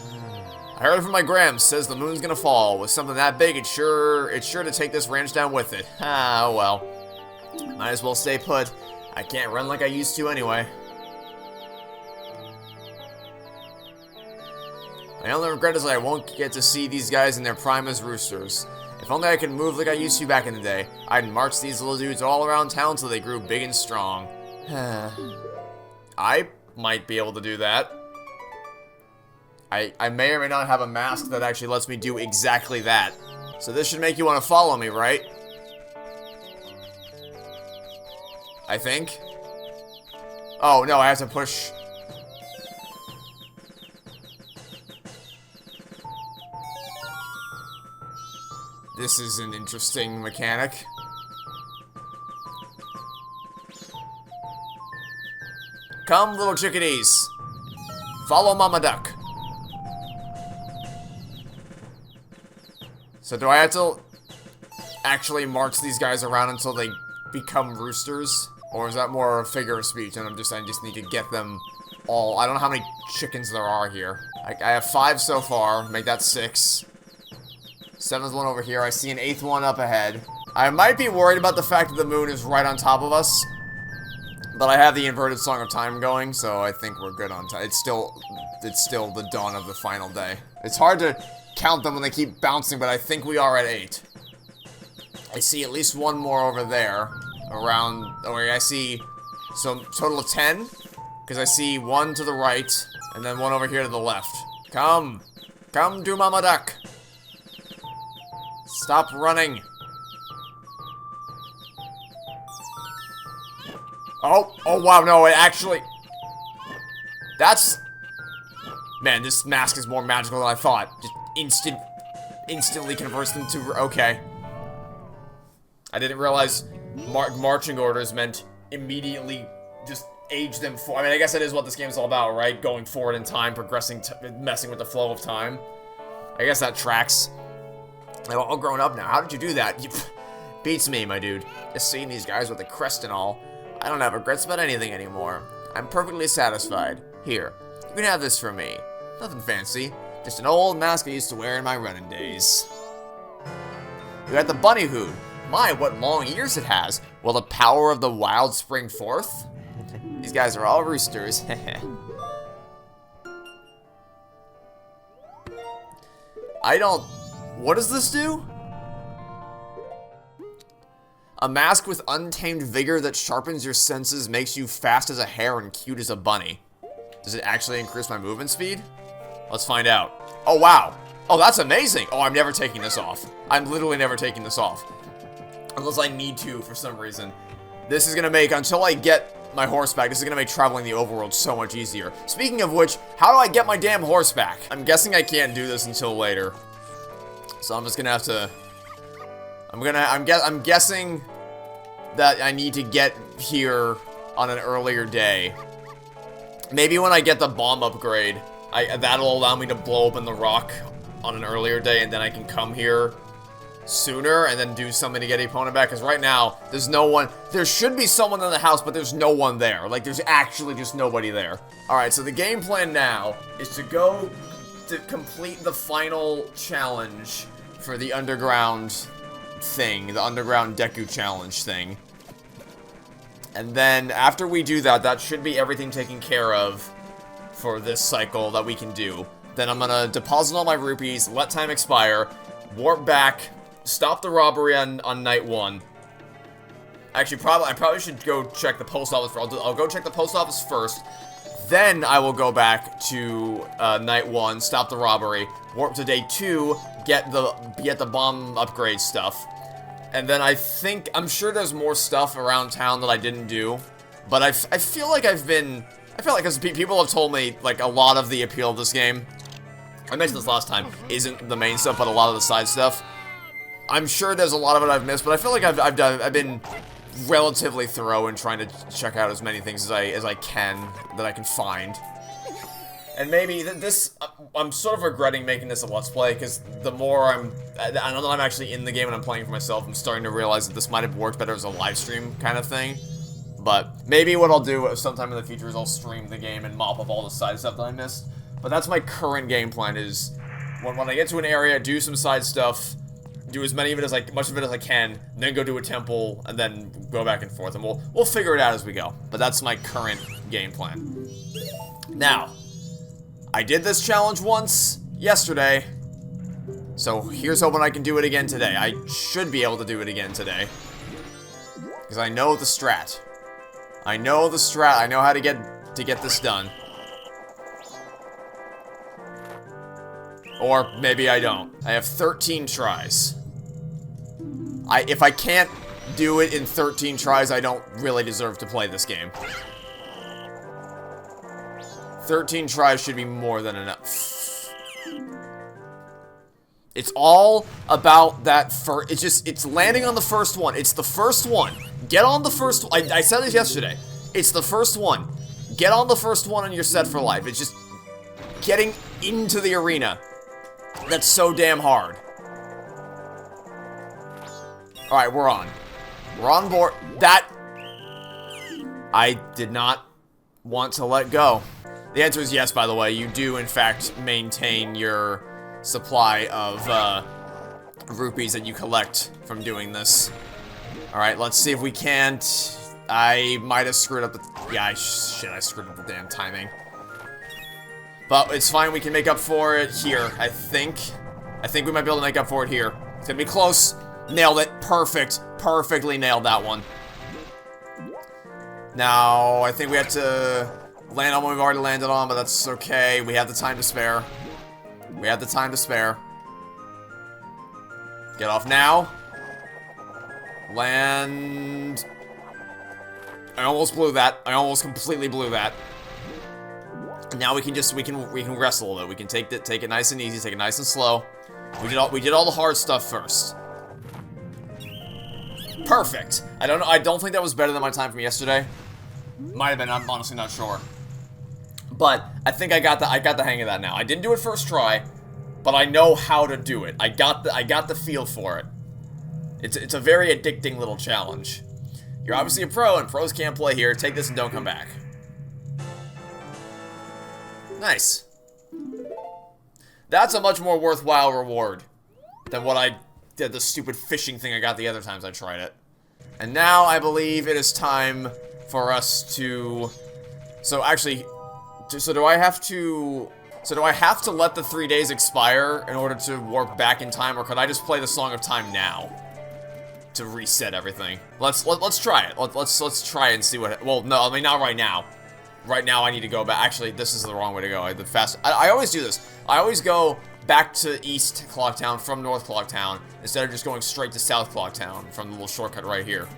I heard it from my Grams. Says the moon's gonna fall. With something that big, it's sure to take this ranch down with it. Ah, well. Might as well stay put. I can't run like I used to anyway. My only regret is that I won't get to see these guys in their prime as roosters. If only I could move like I used to back in the day, I'd march these little dudes all around town till they grew big and strong. I might be able to do that. I may or may not have a mask that actually lets me do exactly that. So this should make you want to follow me, right? I think. Oh, no, I have to push... this is an interesting mechanic. Come, little chickadees. Follow Mama Duck. So do I have to actually march these guys around until they become roosters? Or is that more a figure of speech and I just need to get them all? I don't know how many chickens there are here. I have 5 so far. Make that 6. 7th one over here. I see an 8th one up ahead. I might be worried about the fact that the moon is right on top of us. But I have the inverted Song of Time going, so I think we're good on time. It's still the dawn of the final day. It's hard to count them when they keep bouncing, but I think we are at 8. I see at least one more over there. Around, I see, so total of 10. Because I see 1 to the right, and then 1 over here to the left. Come to Mama Duck. Stop running. Oh wow, no, it actually... Man, this mask is more magical than I thought. Just instantly converts them to... Okay. I didn't realize marching orders meant immediately just age them forward. I mean, I guess that is what this game's all about, right? Going forward in time, progressing, messing with the flow of time. I guess that tracks. They're all grown up now. How did you do that? Beats me, my dude. Just seeing these guys with the crest and all. I don't have regrets about anything anymore. I'm perfectly satisfied. Here, you can have this from me. Nothing fancy. Just an old mask I used to wear in my running days. You got the bunny hood. My, what long ears it has. Will the power of the wild spring forth? These guys are all roosters. What does this do? A mask with untamed vigor that sharpens your senses, makes you fast as a hare and cute as a bunny. Does it actually increase my movement speed? Let's find out. Oh, wow. Oh, that's amazing. Oh, I'm never taking this off. I'm literally never taking this off. Unless I need to for some reason. This is going to make, until I get my horse back, this is going to make traveling the overworld so much easier. Speaking of which, how do I get my damn horse back? I'm guessing I can't do this until later. So I'm just going to have to... I'm guessing that I need to get here on an earlier day. Maybe when I get the bomb upgrade, that'll allow me to blow open the rock on an earlier day, and then I can come here sooner and then do something to get the opponent back. Because right now, there's no one. There should be someone in the house, but there's no one there. Like, there's actually just nobody there. Alright, so the game plan now is to go to complete the final challenge for the underground thing, the underground Deku challenge thing. And then after we do that, that should be everything taken care of for this cycle that we can do. Then I'm gonna deposit all my rupees, let time expire, warp back, stop the robbery on night 1. Actually, I probably should go check the post office. I'll go check the post office first. Then I will go back to night 1, stop the robbery, warp to day 2, get the bomb upgrade stuff. And then I'm sure there's more stuff around town that I didn't do. But I feel like because people have told me, like, a lot of the appeal of this game, I mentioned this last time, isn't the main stuff, but a lot of the side stuff. I'm sure there's a lot of it I've missed, but I feel like I've been relatively thorough in trying to check out as many things as I can, that I can find. And maybe I'm sort of regretting making this a Let's Play, because the more I know that I'm actually in the game and I'm playing for myself, I'm starting to realize that this might have worked better as a live stream kind of thing. But maybe what I'll do sometime in the future is I'll stream the game and mop up all the side stuff that I missed. But that's my current game plan, is when I get to an area, do some side stuff, do as much of it as I can, then go to a temple, and then go back and forth, and we'll figure it out as we go. But that's my current game plan. Now, I did this challenge once yesterday, so here's hoping I can do it again today. I should be able to do it again today, because I know the strat. I know the strat. I know how to get this done. Or maybe I don't. I have 13 tries. If I can't do it in 13 tries, I don't really deserve to play this game. 13 tries should be more than enough. It's all about that first. It's landing on the first one. It's the first one. Get on the first. I said this yesterday. It's the first one. Get on the first one and you're set for life. It's just getting into the arena. That's so damn hard. Alright, we're on. We're on board. That... I did not want to let go. The answer is yes, by the way. You do, in fact, maintain your supply of rupees that you collect from doing this. Alright, let's see if we can't... I might have screwed up the... Yeah, shit, I screwed up the damn timing. But it's fine, we can make up for it here, I think. I think we might be able to make up for it here. It's gonna be close. Nailed it. Perfect. Perfectly nailed that one. Now, I think we have to land on what we've already landed on, but that's okay. We have the time to spare. We have the time to spare. Get off now. Land... I almost blew that. I almost completely blew that. Now we can just we can rest a little bit. We can take it nice and easy, take it nice and slow. We did all the hard stuff first. Perfect. I don't think that was better than my time from yesterday. Might have been. I'm honestly not sure. But I think I got the hang of that now. I didn't do it first try, but I know how to do it. I got the feel for it. It's a very addicting little challenge. You're obviously a pro, and pros can't play here. Take this and don't come back. Nice. That's a much more worthwhile reward than what I did, the stupid fishing thing I got the other times I tried it. And now I believe it is time for us to... So actually, so do I have to let the 3 days expire in order to warp back in time, or could I just play the Song of Time now to reset everything? Let's try it. Let's try it and see what... Well, no, I mean not right now. Right now I need to go back. Actually, this is the wrong way to go. I always do this. I always go back to East Clocktown from North Clocktown instead of just going straight to South Clocktown from the little shortcut right here.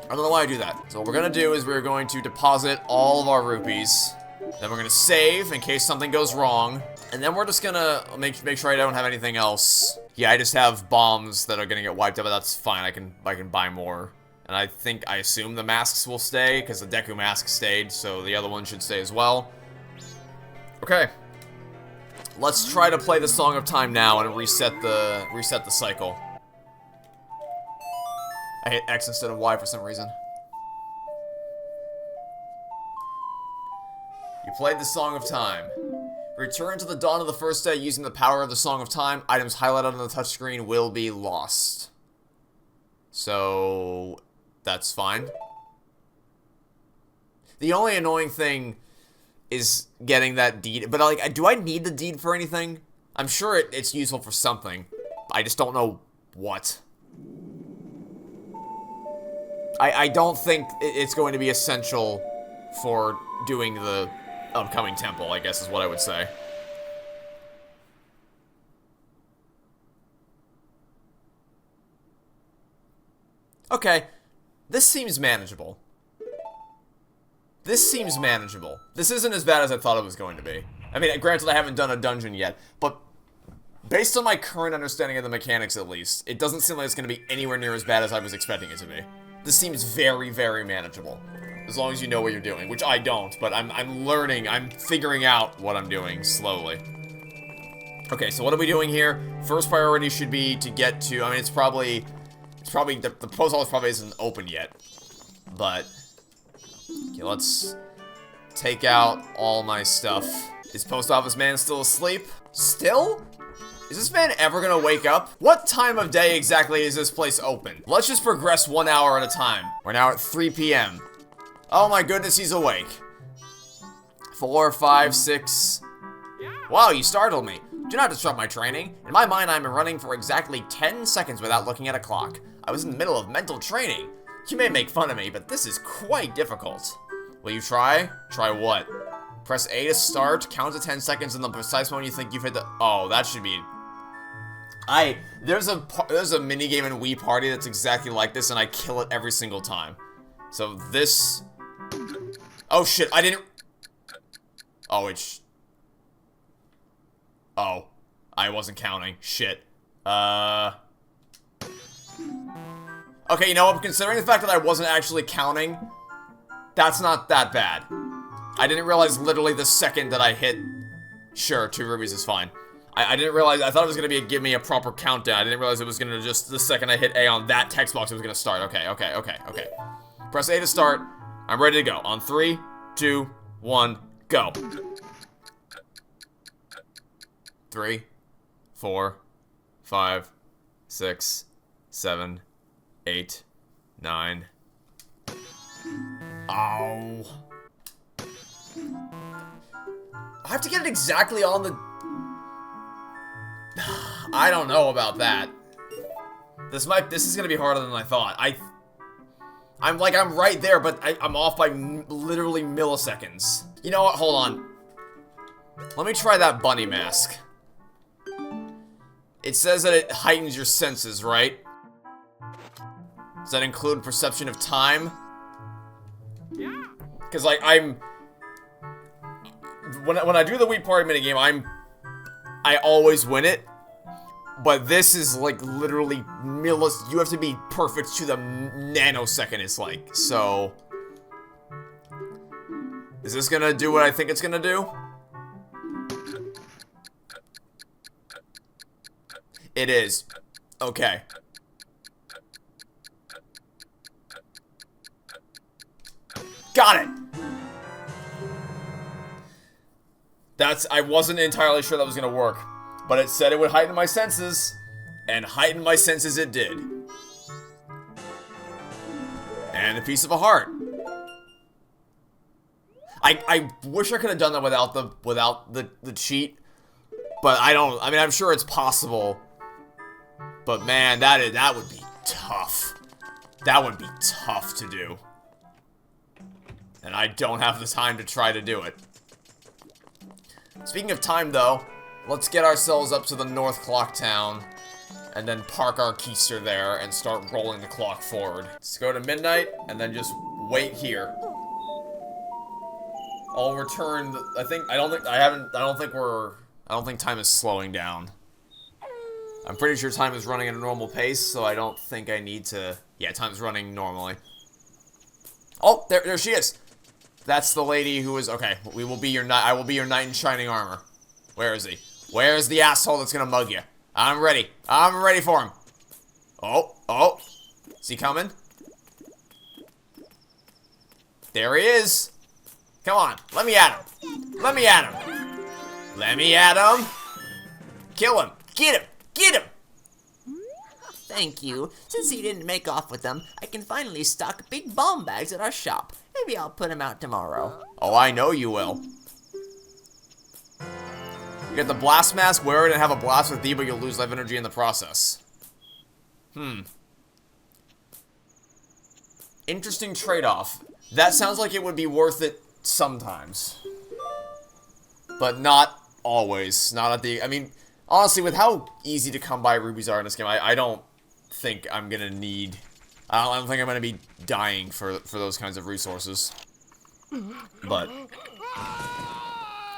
I don't know why I do that. So what we're gonna do is we're going to deposit all of our rupees. Then we're gonna save in case something goes wrong. And then we're just gonna make sure I don't have anything else. Yeah, I just have bombs that are gonna get wiped out, but that's fine. I can buy more. And I assume the masks will stay, because the Deku mask stayed, so the other one should stay as well. Okay. Let's try to play the Song of Time now and reset the cycle. I hit X instead of Y for some reason. You played the Song of Time. Return to the dawn of the first day using the power of the Song of Time. Items highlighted on the touchscreen will be lost. So... that's fine. The only annoying thing is getting that deed. But, like, do I need the deed for anything? I'm sure it's useful for something. I just don't know what. I don't think it's going to be essential for doing the upcoming temple, I guess is what I would say. Okay. This seems manageable. This seems manageable. This isn't as bad as I thought it was going to be. I mean, granted, I haven't done a dungeon yet, but based on my current understanding of the mechanics, at least, it doesn't seem like it's going to be anywhere near as bad as I was expecting it to be. This seems very, very manageable. As long as you know what you're doing, which I don't, but I'm learning, I'm figuring out what I'm doing slowly. Okay, so what are we doing here? First priority should be to get to, I mean, it's probably, the post office probably isn't open yet, but, okay, let's take out all my stuff. Is post office man still asleep? Still? Is this man ever gonna wake up? What time of day exactly is this place open? Let's just progress 1 hour at a time. We're now at 3 p.m. Oh my goodness, he's awake. 4, 5, 6. Wow, you startled me. Do not disrupt my training. In my mind, I'm running for exactly 10 seconds without looking at a clock. I was in the middle of mental training. You may make fun of me, but this is quite difficult. Will you try? Try what? Press A to start, count to 10 seconds, and the precise moment you think you've hit the... Oh, that should be... There's a minigame in Wii Party that's exactly like this, and I kill it every single time. So this... Oh shit, I didn't... Oh, it's... Oh. I wasn't counting. Shit. Okay, you know what? Considering the fact that I wasn't actually counting, that's not that bad. I didn't realize literally the second that I hit... Sure, 2 rubies is fine. I didn't realize... I thought it was gonna give me a proper countdown. I didn't realize it was gonna just... The second I hit A on that text box, it was gonna start. Okay. Press A to start. I'm ready to go. On 3, 2, 1, go. 3, 4, 5, 6, 7, 8, 9. Ow. I have to get it exactly on the... I don't know about that. This is gonna be harder than I thought. I'm right there, but I'm off by literally milliseconds. You know what? Hold on. Let me try that bunny mask. It says that it heightens your senses, right? Does that include perception of time? Yeah. Because, like, when I do the Wii Party minigame, I always win it. But this is, like, literally you have to be perfect to the nanosecond, it's like. So... Is this gonna do what I think it's gonna do? It is. Okay. Got it! I wasn't entirely sure that was gonna work. But it said it would heighten my senses, and heighten my senses it did. And a piece of a heart. I wish I could have done that without the cheat, but I mean, I'm sure it's possible. But man, that would be tough. That would be tough to do. And I don't have the time to try to do it. Speaking of time, though, let's get ourselves up to the North Clock Town, and then park our keister there and start rolling the clock forward. Let's go to midnight, and then just wait here. I'll return. I don't think time is slowing down. I'm pretty sure time is running at a normal pace, so I don't think I need to. Yeah, time's running normally. Oh, there she is. That's the lady who is. Okay, I will be your knight in shining armor. Where is he? Where's the asshole that's gonna mug you? I'm ready. I'm ready for him. Oh. Is he coming? There he is. Come on. Let me at him. Let me at him. Let me at him. Kill him. Get him. Get him. Thank you. Since he didn't make off with them, I can finally stock big bomb bags at our shop. Maybe I'll put them out tomorrow. Oh, I know you will. You get the blast mask, wear it and have a blast with thee, but you'll lose life energy in the process. Interesting trade-off. That sounds like it would be worth it sometimes. But not always. Not at the... I mean, honestly, with how easy to come by rubies are in this game, I don't think I'm gonna need... I don't think I'm gonna be dying for those kinds of resources. But...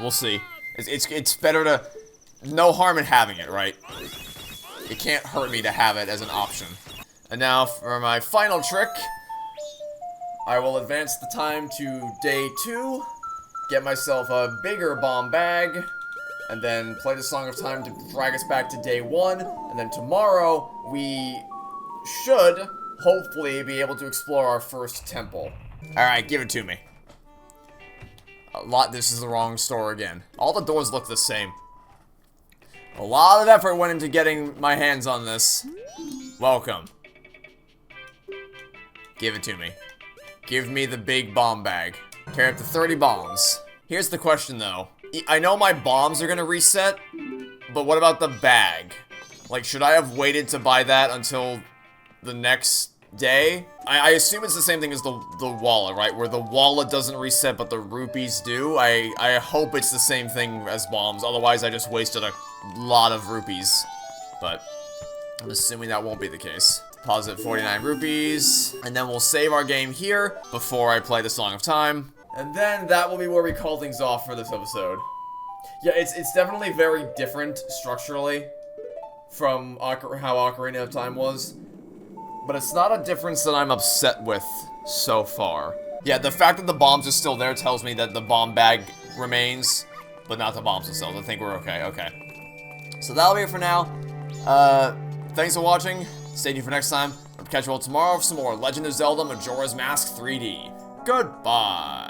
we'll see. It's better to... No harm in having it, right? It can't hurt me to have it as an option. And now, for my final trick, I will advance the time to day 2, get myself a bigger bomb bag, and then play the Song of Time to drag us back to day 1, and then tomorrow, we should, hopefully, be able to explore our first temple. Alright, give it to me. This is the wrong store again. All the doors look the same. A lot of effort went into getting my hands on this. Welcome. Give it to me. Give me the big bomb bag. Carry up to 30 bombs. Here's the question, though. I know my bombs are gonna reset, but what about the bag? Like, should I have waited to buy that until the next day? I assume it's the same thing as the wallet, right? Where the wallet doesn't reset, but the rupees do. I hope it's the same thing as bombs. Otherwise, I just wasted a lot of rupees. But I'm assuming that won't be the case. Deposit 49 rupees. And then we'll save our game here before I play the Song of Time. And then that will be where we call things off for this episode. Yeah, it's definitely very different structurally from how Ocarina of Time was. But it's not a difference that I'm upset with so far. Yeah, the fact that the bombs are still there tells me that the bomb bag remains, but not the bombs themselves. I think we're okay. Okay. So that'll be it for now. Thanks for watching. Stay tuned for next time. I'll catch you all tomorrow for some more Legend of Zelda Majora's Mask 3D. Goodbye.